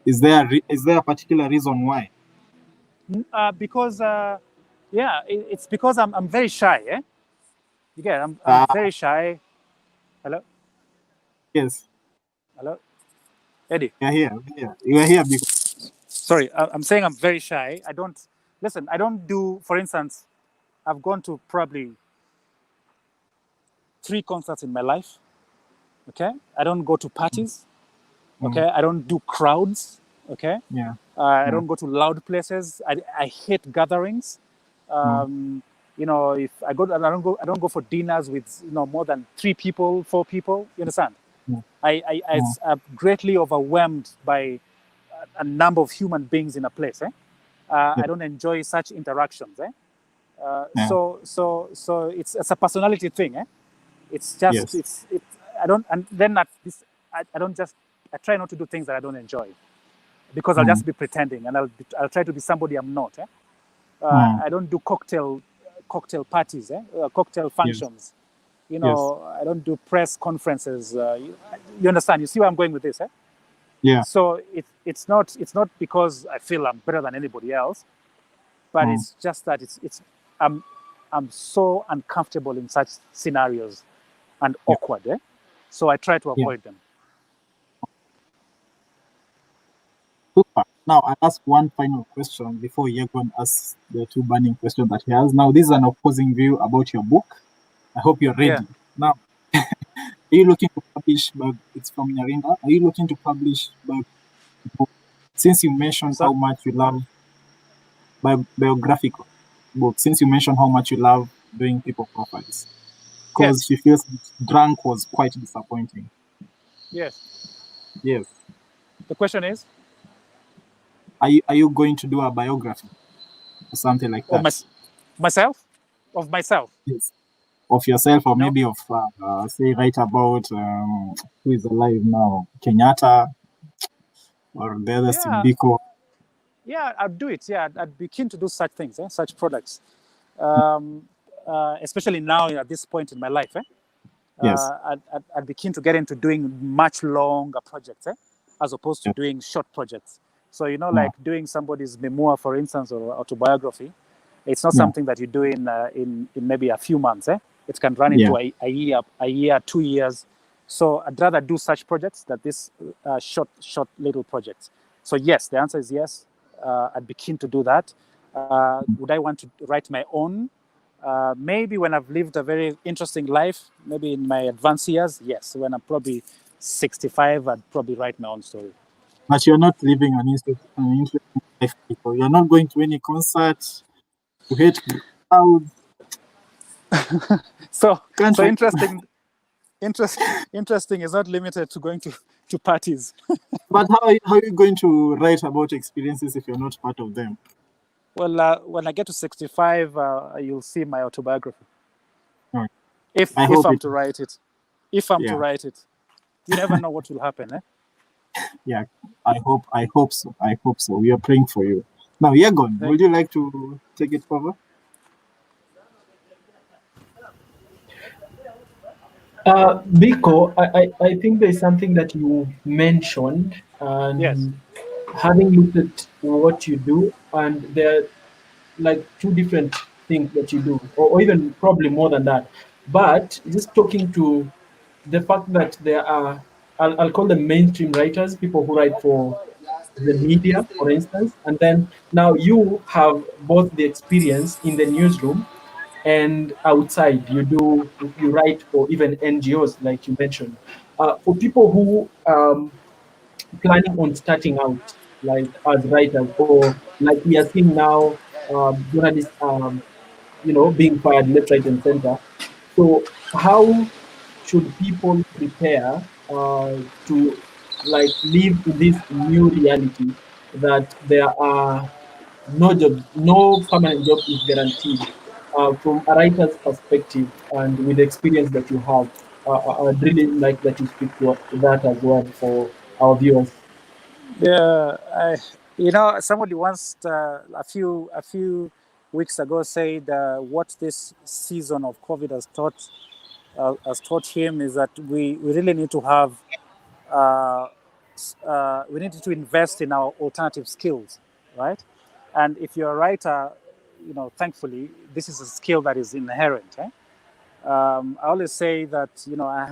is there a particular reason why? Because it's because I'm very shy. You get it? I'm very shy. Hello. Yes. Hello. Eddie. You're here. You are here because. Sorry, I'm saying I'm very shy. I don't do, for instance, I've gone to probably 3 concerts in my life. Okay. I don't go to parties. Okay. I don't do crowds. Okay. Yeah. I don't go to loud places. I hate gatherings. If I don't go for dinners with more than 3 people, 4 people. You understand? I'm greatly overwhelmed by a number of human beings in a place. I don't enjoy such interactions. So it's a personality thing. It's just I don't, and then at this I don't just I try not to do things that I don't enjoy, because I'll just be pretending, and I'll try to be somebody I'm not. I don't do cocktail parties, cocktail functions. I don't do press conferences. You understand? You see where I'm going with this? Yeah. So it's not because I feel I'm better than anybody else, but it's just that I'm so uncomfortable in such scenarios and awkward. So I try to avoid them. Super. Now I'll ask one final question before Yegon asks the 2 burning questions that he has. Now, this is an opposing view about your book. I hope you're ready. Yeah. Now, are you looking to publish it's from Narinda? Are you looking to publish book? Since you mentioned how much you love biographical book, since you mentioned how much you love doing people profiles, because she feels Drunk was quite disappointing. Yes. Yes. The question is, are you going to do a biography or something like that? Myself? Of myself? Yes. Of yourself, or maybe of say write about who is alive now, Kenyatta, or the other Biko. Yeah, I'd do it. Yeah, I'd be keen to do such things, such products, especially now at this point in my life. Yes. I'd be keen to get into doing much longer projects, as opposed to doing short projects. So like doing somebody's memoir, for instance, or autobiography. It's not something that you do in maybe a few months. It can run into a year, 2 years. So I'd rather do such projects than this short little projects. So yes, the answer is yes. I'd be keen to do that. Would I want to write my own? Maybe when I've lived a very interesting life, maybe in my advanced years, yes. When I'm probably 65, I'd probably write my own story. But you're not living an interesting life, people. You're not going to any concerts. You hate crowds. So Can't so I- interesting is not limited to going to parties. But how are you going to write about experiences if you're not part of them? Well, when I get to 65, you'll see my autobiography. Hmm. If I if hope I'm it. to write it, if I'm to Yeah, write it, you never know what will happen. yeah. I hope so. I hope so. We are praying for you. Now, Yagon, Thank would you like to take it further? Biko, I think there's something that you mentioned, Yes. and having looked at what you do, and there are like two different things that you do, or even probably more than that. But just talking to the fact that there are, I'll call them mainstream writers, people who write for the media, for instance, and then now you have both the experience in the newsroom and outside. You write for even NGOs, like you mentioned. For people who planning on starting out, like as writers, or like we are seeing now, journalists, being fired left, right, and center. So how should people prepare to like live in this new reality that there are no jobs, no permanent job is guaranteed. From a writer's perspective, and with the experience that you have, I'd really like that you speak to that as well for our viewers. Yeah. Somebody once a few weeks ago said what this season of COVID has taught him is that we really need to have we need to invest in our alternative skills, right? And if you're a writer, thankfully, this is a skill that is inherent. I always say that I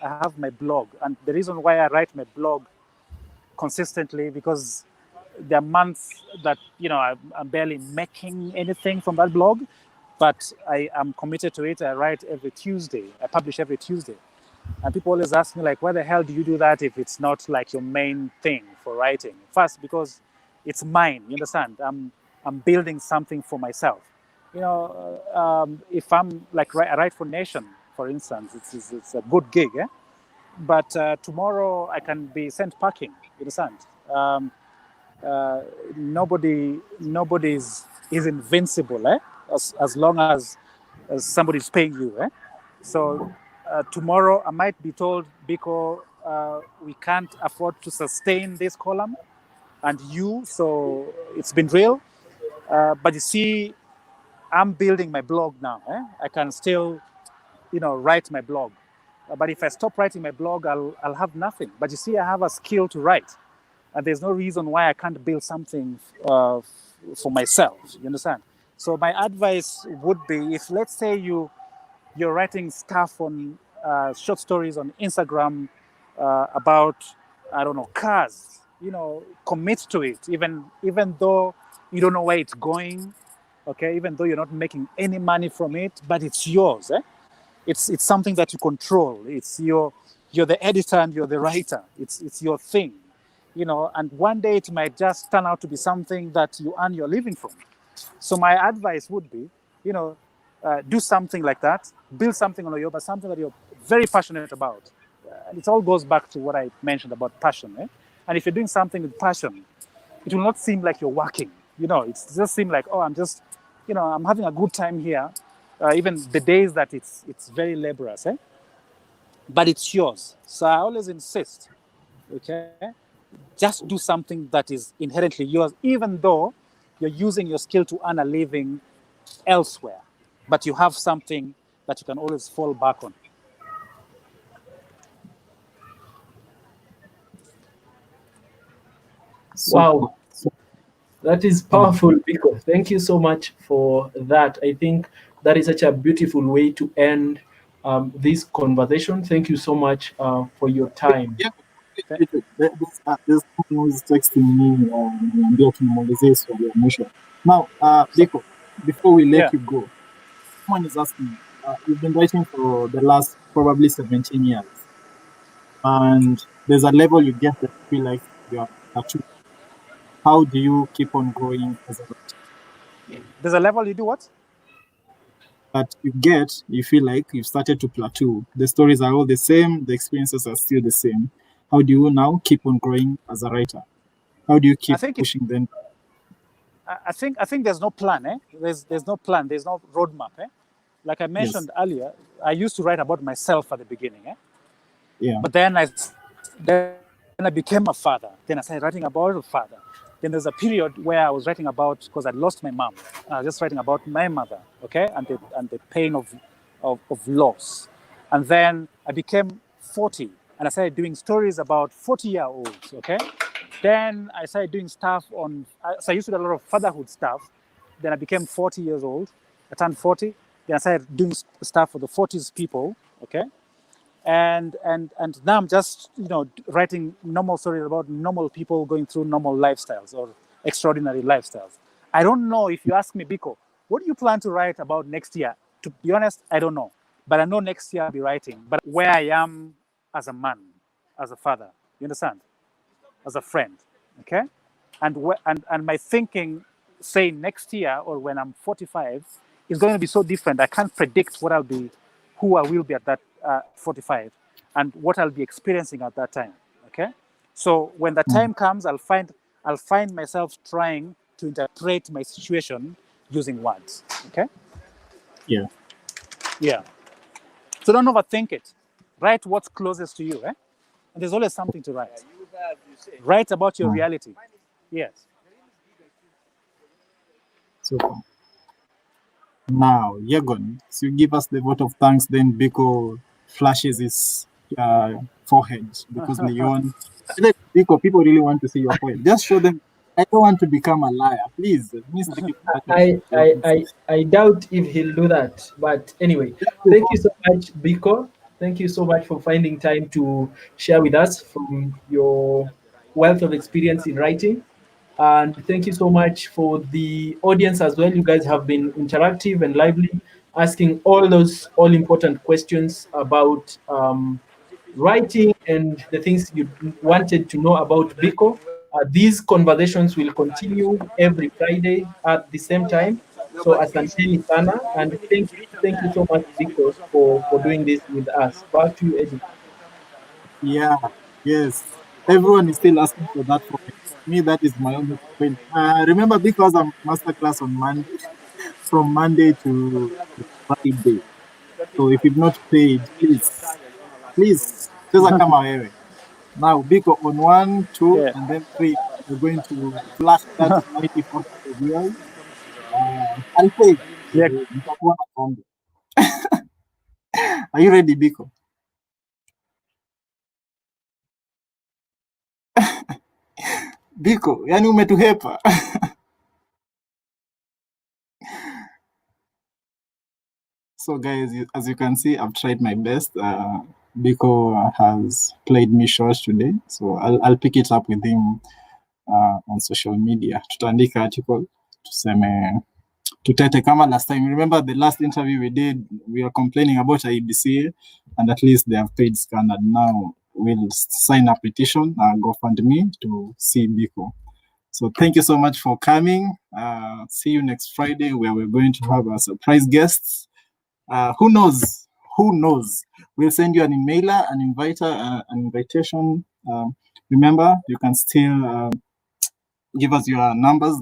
have my blog, and the reason why I write my blog consistently because there are months that I'm barely making anything from that blog, but I am committed to it. I write every Tuesday. I publish every Tuesday. And people always ask me, like, why the hell do you do that if it's not like your main thing for writing? First, because it's mine. You understand? I'm building something for myself. If I'm like I write for Nation, for instance, it's a good gig, eh? But tomorrow I can be sent packing. You understand? Um, uh, nobody is invincible, eh? As long as somebody's paying you, eh? So tomorrow I might be told, Biko, we can't afford to sustain this column and you, so it's been real. But you see, I'm building my blog now. I can still, write my blog. But if I stop writing my blog, I'll have nothing. But you see, I have a skill to write, and there's no reason why I can't build something for myself. You understand? So my advice would be, if let's say you're writing stuff on short stories on Instagram about, I don't know, cars. Commit to it, even though you don't know where it's going. Okay, even though you're not making any money from it, but it's yours. It's something that you control. You're the editor and you're the writer. It's your thing. And one day it might just turn out to be something that you earn your living from. So my advice would be, do something like that, build something on Oyoba, something that you're very passionate about. And it all goes back to what I mentioned about passion. And if you're doing something with passion, it will not seem like you're working. It just seem like, oh, I'm having a good time here. Even the days that it's very laborious, but it's yours. So I always insist, okay, just do something that is inherently yours, even though you're using your skill to earn a living elsewhere, but you have something that you can always fall back on. So, Wow, that is powerful, Biko. Thank you so much for that. I think that is such a beautiful way to end this conversation. Thank you so much for your time. yeah, there's someone who's texting me ndio tumalizie swali ya mwisho. Now, So, Biko, before we let yeah. you go, someone is asking, you've been writing for the last probably 17 years, and there's a level you get that you feel like you're achieved. How do you keep on growing as a writer? There's a level you do what? that you get, you feel like you've started to plateau. The stories are all the same, the experiences are still the same. How do you now keep on growing as a writer? How do you I keep think it, pushing them? I think there's no plan. There's no plan. There's no roadmap. Like I Yes. mentioned earlier, I used to write about myself at the beginning. Yeah. But then I became a father. Then I started writing about a father. Then there's a period where I was writing about, because I'd lost my mom. I was just writing about my mother, okay, and the pain of loss. And then I became 40, and I started doing stories about 40-year-olds, okay. Then I started doing stuff on. So I used to do a lot of fatherhood stuff. Then I became 40 years old. I turned 40. Then I started doing stuff for the 40s people, okay. And now I'm just writing normal stories about normal people going through normal lifestyles or extraordinary lifestyles. I don't know. If you ask me, Biko, what do you plan to write about next year? To be honest, I don't know, but I know next year I'll be writing. But where I am as a man, as a father, you understand, as a friend, okay, and my thinking, say next year or when I'm 45, is going to be so different. I can't predict what I'll be, who I will be at that 45, and what I'll be experiencing at that time. Okay, so when the Mm. time comes, I'll find myself trying to interpret my situation using words. Okay, Yeah. yeah. So don't overthink it. Write what's closest to you, And there's always something to write. Write about your Mm. reality. Yes. Super. Now, Yegon, so you give us the vote of thanks, then Biko flashes his forehead because Leon. Biko, people really want to see your forehead. Just show them. I don't want to become a liar. Please, Mr. I doubt if he'll do that. But anyway, thank you so much, Biko. Thank you so much for finding time to share with us from your wealth of experience in writing. And thank you so much for the audience as well. You guys have been interactive and lively, asking all those all important questions about writing and the things you wanted to know about Biko. These conversations will continue every Friday at the same time. So asanteni sana, and thank you so much, Biko, for doing this with us. Back to you, Eddie. Yeah, yes. Everyone is still asking for that forehead. Me, that is my only complaint. Remember, because I'm masterclass on Monday, from Monday to Friday. So if you've not paid, please, just come away. Now, Biko on 1, 2, Yeah. and then 3, we're going to flash that 94 viewers. I'll pay. Yeah. Nitakuwa na kombe. Are you ready, Biko? Biko, yani umetuhepa. So, guys, as you can see, I've tried my best. Biko has played me short today, so I'll pick it up with him on social media. Tutaandika article, tuseme tutete kama last time. Remember the last interview we did, we were complaining about IBC, and at least they have paid Candid. Now we'll sign a petition, GoFundMe, to see Biko. So thank you so much for coming. See you next Friday, where we're going to have a surprise guest. Who knows? Who knows? We'll send you an emailer, an invitation. Remember, you can still give us your numbers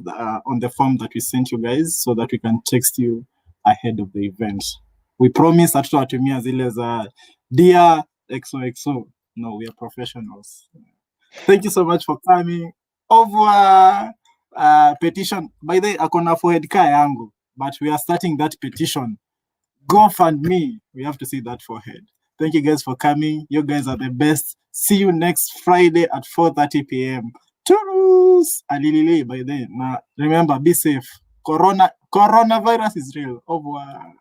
on the form that we sent you guys, so that we can text you ahead of the event. We promise hatutawatumia zile za dear XOXO. No, we are professionals. Thank you so much for coming. Over petition. By the way, akona forehead ka yangu, but we are starting that petition. GoFundMe. We have to see that forehead. Thank you guys for coming. You guys are the best. See you next Friday at 4:30 p.m. Toodles! Alilili by then. Now, remember, be safe. Coronavirus is real. Au revoir.